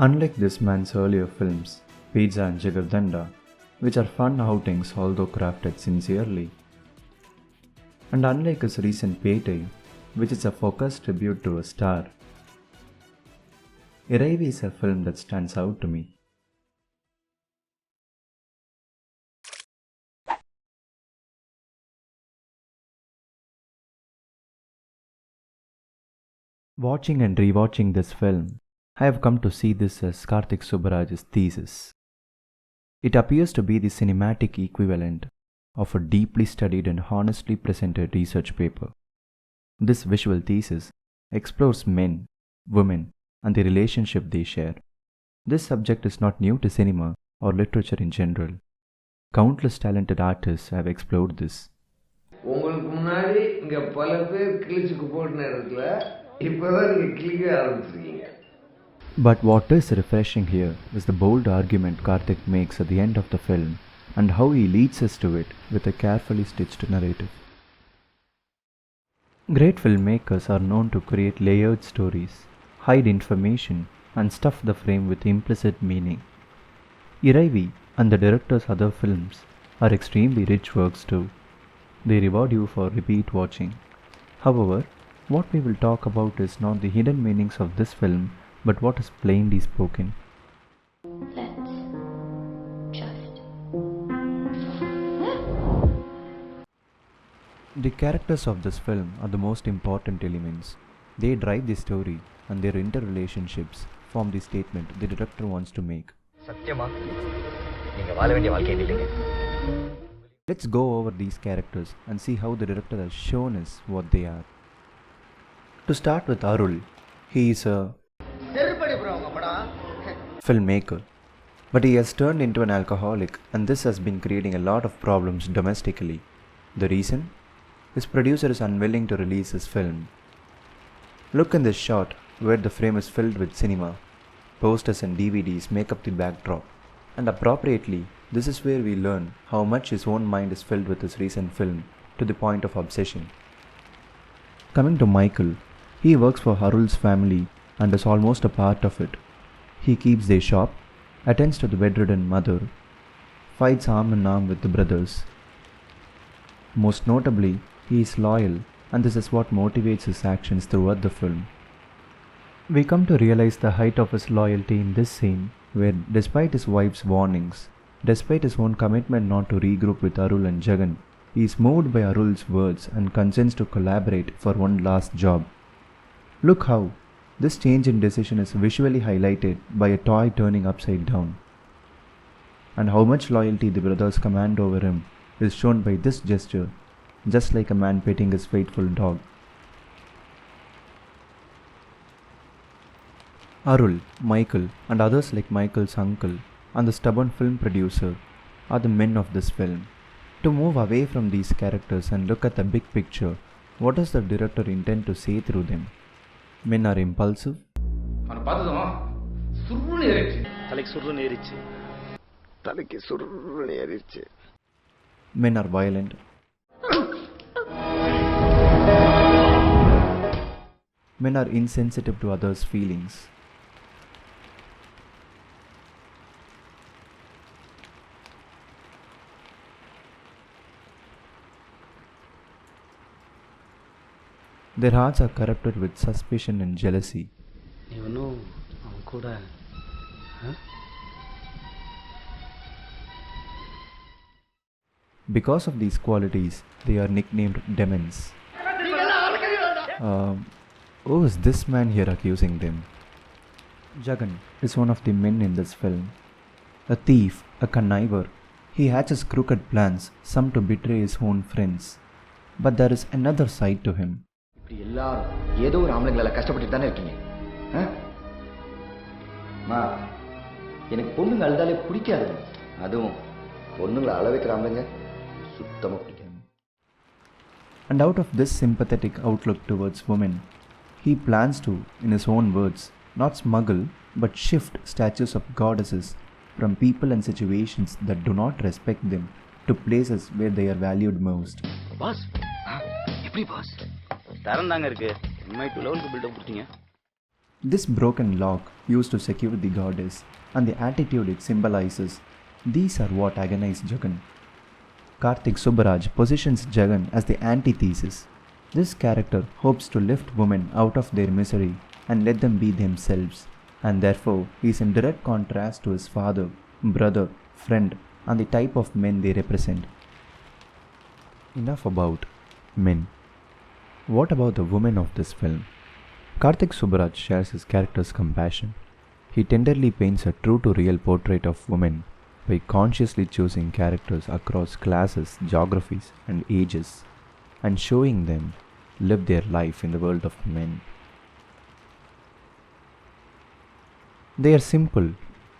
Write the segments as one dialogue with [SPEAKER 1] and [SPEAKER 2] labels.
[SPEAKER 1] Unlike this man's earlier films, Pizza and Jigardanda, which are fun outings although crafted sincerely, and unlike his recent Payday, which is a focused tribute to a star, Iraivi is a film that stands out to me. Watching and rewatching this film, I have come to see this as Karthik Subbaraj's thesis. It appears to be the cinematic equivalent of a deeply studied and honestly presented research paper. This visual thesis explores men, women, and the relationship they share. This subject is not new to cinema or literature in general. Countless talented artists have explored this.
[SPEAKER 2] உங்களுக்கு முன்னாடி இங்க பல பேர் கிழிச்சுக்கு போட்ட நேரத்துல இப்பதான் நீங்க கிழிக்க ஆரம்பிச்சிருக்கீங்க.
[SPEAKER 1] But what is refreshing here is the bold argument Karthik makes at the end of the film and how he leads us to it with a carefully stitched narrative. Great filmmakers are known to create layered stories, hide information, and stuff the frame with implicit meaning. Iraivi and the director's other films are extremely rich works too. They reward you for repeat watching. However, what we will talk about is not the hidden meanings of this film, but what is plainly spoken. The characters of this film are the most important elements. They drive the story, and their interrelationships form the statement the director wants to make. Let's go over these characters and see how the director has shown us what they are. To start with Arul, he is a filmmaker, but he has turned into an alcoholic, and this has been creating a lot of problems domestically. The reason? His producer is unwilling to release his film. Look in this shot where the frame is filled with cinema. Posters and DVDs make up the backdrop, and appropriately, this is where we learn how much his own mind is filled with his recent film to the point of obsession. Coming to Michael, he works for Arul's family and is almost a part of it. He keeps their shop, attends to the bedridden mother, fights arm in arm with the brothers. Most notably, he is loyal, and this is what motivates his actions throughout the film. We come to realize the height of his loyalty in this scene, where despite his wife's warnings, despite his own commitment not to regroup with Arul and Jagan, he is moved by Arul's words and consents to collaborate for one last job. Look how this change in decision is visually highlighted by a toy turning upside down. And how much loyalty the brothers command over him is shown by this gesture, just like a man petting his faithful dog. Arul, Michael, and others like Michael's uncle and the stubborn film producer are the men of this film. To move away from these characters and look at the big picture, what does the director intend to say through them? Men are impulsive. Men are violent. Men are insensitive to others' feelings. Their hearts are corrupted with suspicion and jealousy. Because of these qualities, they are nicknamed demons. Who is this man here accusing them? Jagan is one of the men in this film. A thief, a conniver. He hatches crooked plans, some to betray his own friends. But there is another side to him. And out of this sympathetic outlook towards women, he plans to, in his own words, not smuggle but shift statues of goddesses from people and situations that do not respect them to places where they are valued most.
[SPEAKER 3] Boss, எப்படி boss? தரந்தாங்க இருக்கு. இம்மை to லெவலுக்கு build up கொடுத்தீங்க.
[SPEAKER 1] This broken lock used to secure the goddess and the attitude it symbolizes, these are what agonize Jagan. Karthik Subbaraj positions Jagan as the antithesis. This character hopes to lift women out of their misery and let them be themselves, and therefore he is in direct contrast to his father, brother, friend, and the type of men they represent. Enough about men. What about the women of this film? Karthik Subbaraj shares his character's compassion. He tenderly paints a true to real portrait of women by consciously choosing characters across classes, geographies, and ages, and showing them live their life in the world of men. They are simple,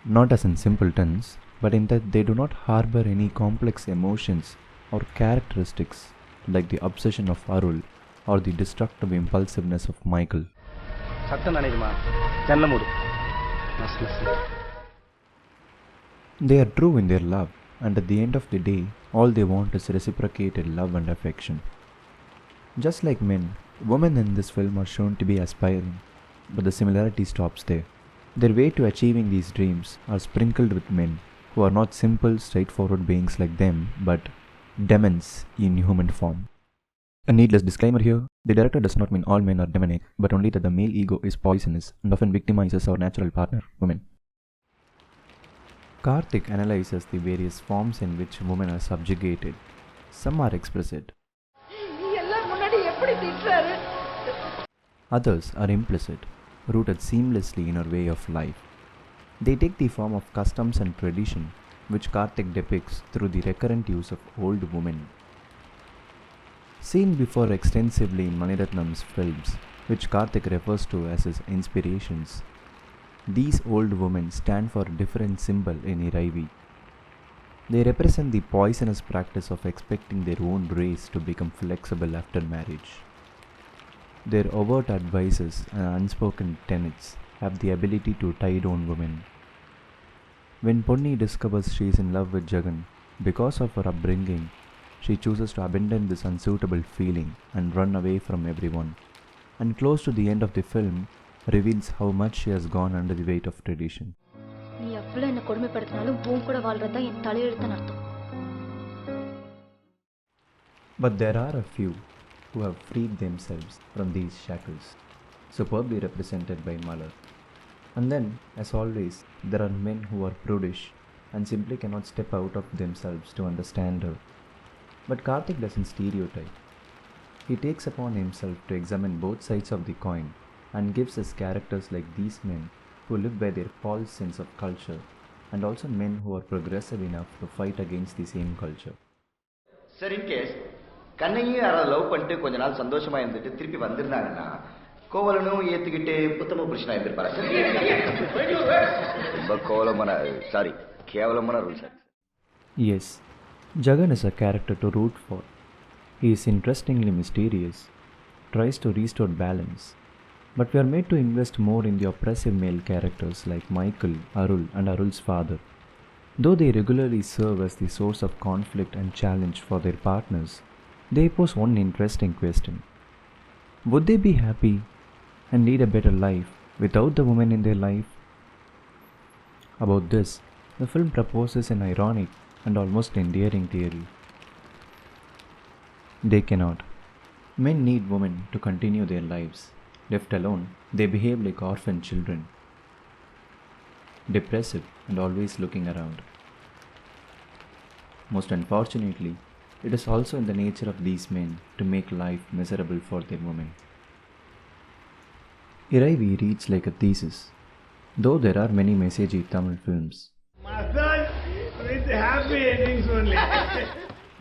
[SPEAKER 1] not as in simpletons, but in that they do not harbor any complex emotions or characteristics like the obsession of Arul or the destructive impulsiveness of Michael. They are true in their love, and at the end of the day, all they want is reciprocated love and affection. Just like men, women in this film are shown to be aspiring, but the similarity stops there. Their way to achieving these dreams are sprinkled with men who are not simple, straightforward beings like them, but demons in human form. A needless disclaimer here, the director does not mean all men are demonic, but only that the male ego is poisonous and often victimizes our natural partner, women. Karthik analyzes the various forms in which women are subjugated. Some are explicit. Others are implicit, rooted seamlessly in our way of life. They take the form of customs and tradition, which Karthik depicts through the recurrent use of old women. Seen before extensively in Maniratnam's films, which Karthik refers to as his inspirations, these old women stand for a different symbol in Iraivi. They represent the poisonous practice of expecting their own race to become flexible after marriage. Their overt advices and unspoken tenets have the ability to tie down women. When Ponni discovers she is in love with Jagan, because of her upbringing, she chooses to abandon this unsuitable feeling and run away from everyone, and close to the end of the film, reveals how much she has gone under the weight of tradition. But there are a few who have freed themselves from these shackles, superbly represented by Malar. And then, as always, there are men who are prudish and simply cannot step out of themselves to understand her. But Karthik doesn't stereotype. He takes upon himself to examine both sides of the coin and gives us characters like these men who live by their false sense of culture, and also men who are progressive enough to fight against the same culture.
[SPEAKER 3] Sir, in case கண்ணையே யாராவது love பண்ணிட்டு கொஞ்ச நாள் சந்தோஷமா இருந்துட்டு திருப்பி வந்திருந்தாங்கன்னா கோவலனும் ஏத்துக்கிட்டு புத்தம புருஷனா இருந்திருப்பாரா சார்? ரொம்ப கோவலமான சாரி கேவலமான rule sir.
[SPEAKER 1] Yes, Jagan is a character to root for. He is interestingly mysterious, tries to restore balance, but we are made to invest more in the oppressive male characters like Michael, Arul, and Arul's father. Though they regularly serve as the source of conflict and challenge for their partners, they pose one interesting question. Would they be happy and lead a better life without the woman in their life? About this, the film proposes an ironic and almost endearing theory. They cannot. Men need women to continue their lives. Left alone, they behave like orphan children, depressive and always looking around. Most unfortunately, it is also in the nature of these men to make life miserable for their women. Iraivi reads like a thesis, though there are many messagey Tamil films.
[SPEAKER 2] With happy endings only.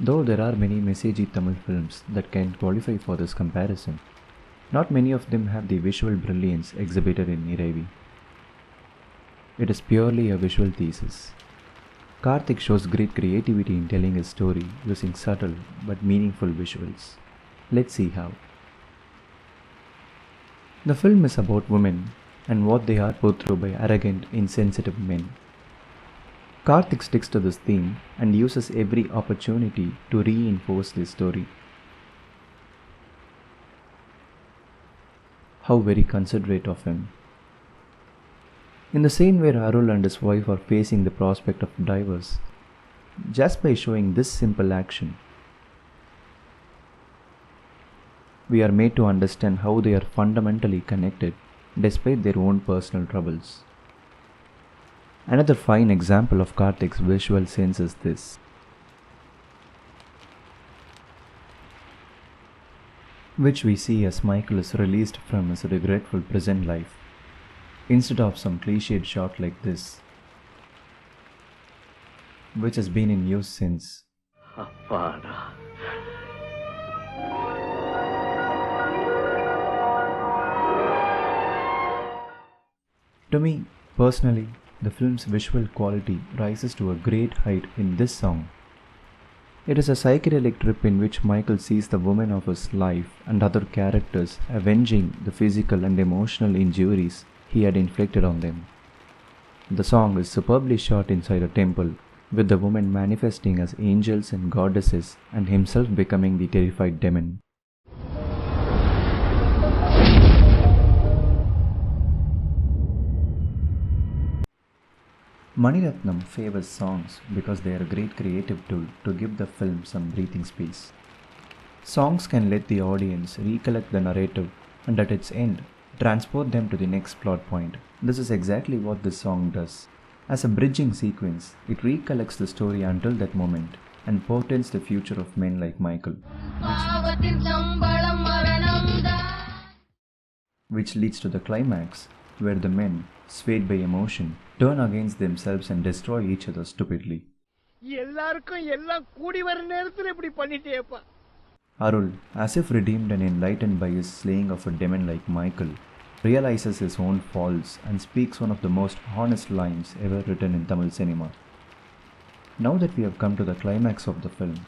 [SPEAKER 1] Though there are many messagey Tamil films that can qualify for this comparison, not many of them have the visual brilliance exhibited in Iraivi. It is purely a visual thesis. Karthik shows great creativity in telling his story using subtle but meaningful visuals. Let's see how. The film is about women and what they are put through by arrogant, insensitive men. Karthik sticks to this theme and uses every opportunity to reinforce this story. How very considerate of him. In the scene where Arul and his wife are facing the prospect of divorce, just by showing this simple action, we are made to understand how they are fundamentally connected despite their own personal troubles. Another fine example of Karthik's visual sense is this. Which we see as Michael is released from his regretful present life, instead of some cliched shot like this, which has been in use since. To me, personally, the film's visual quality rises to a great height in this song. It is a psychedelic trip in which Michael sees the woman of his life and other characters avenging the physical and emotional injuries he had inflicted on them. The song is superbly shot inside a temple, with the woman manifesting as angels and goddesses and himself becoming the terrified demon. Mani Ratnam favors songs because they are a great creative tool to give the film some breathing space. Songs can let the audience recollect the narrative and at its end transport them to the next plot point. This is exactly what this song does. As a bridging sequence, it recollects the story until that moment and portends the future of men like Michael, which leads to the climax, where the men, swayed by emotion, turn against themselves and destroy each other stupidly. Arul, as if redeemed and enlightened by his slaying of a demon like Michael, realizes his own faults and speaks one of the most honest lines ever written in Tamil cinema. Now that we have come to the climax of the film,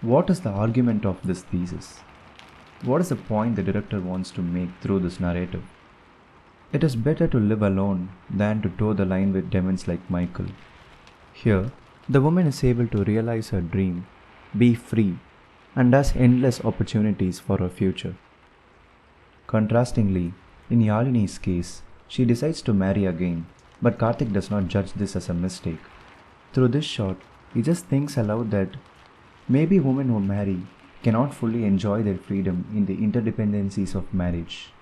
[SPEAKER 1] what is the argument of this thesis? What is the point the director wants to make through this narrative? It is better to live alone than to toe the line with demons like Michael. Here, the woman is able to realize her dream, be free, and has endless opportunities for her future. Contrastingly, in Yalini's case, she decides to marry again, but Karthik does not judge this as a mistake. Through this shot, he just thinks aloud that maybe women who marry cannot fully enjoy their freedom in the interdependencies of marriage.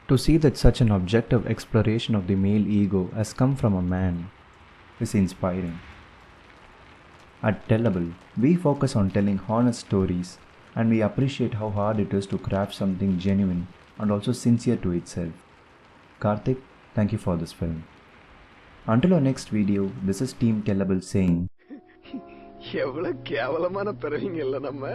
[SPEAKER 1] To see that such an objective exploration of the male ego has come from a man is inspiring. At Tellable, we focus on telling honest stories and we appreciate how hard it is to craft something genuine and also sincere to itself. Karthik, thank you for this film. Until our next video, this is Team Tellable saying,
[SPEAKER 2] எவ்வளவு கேவலமான பிறவிங்க இல்ல நம்ம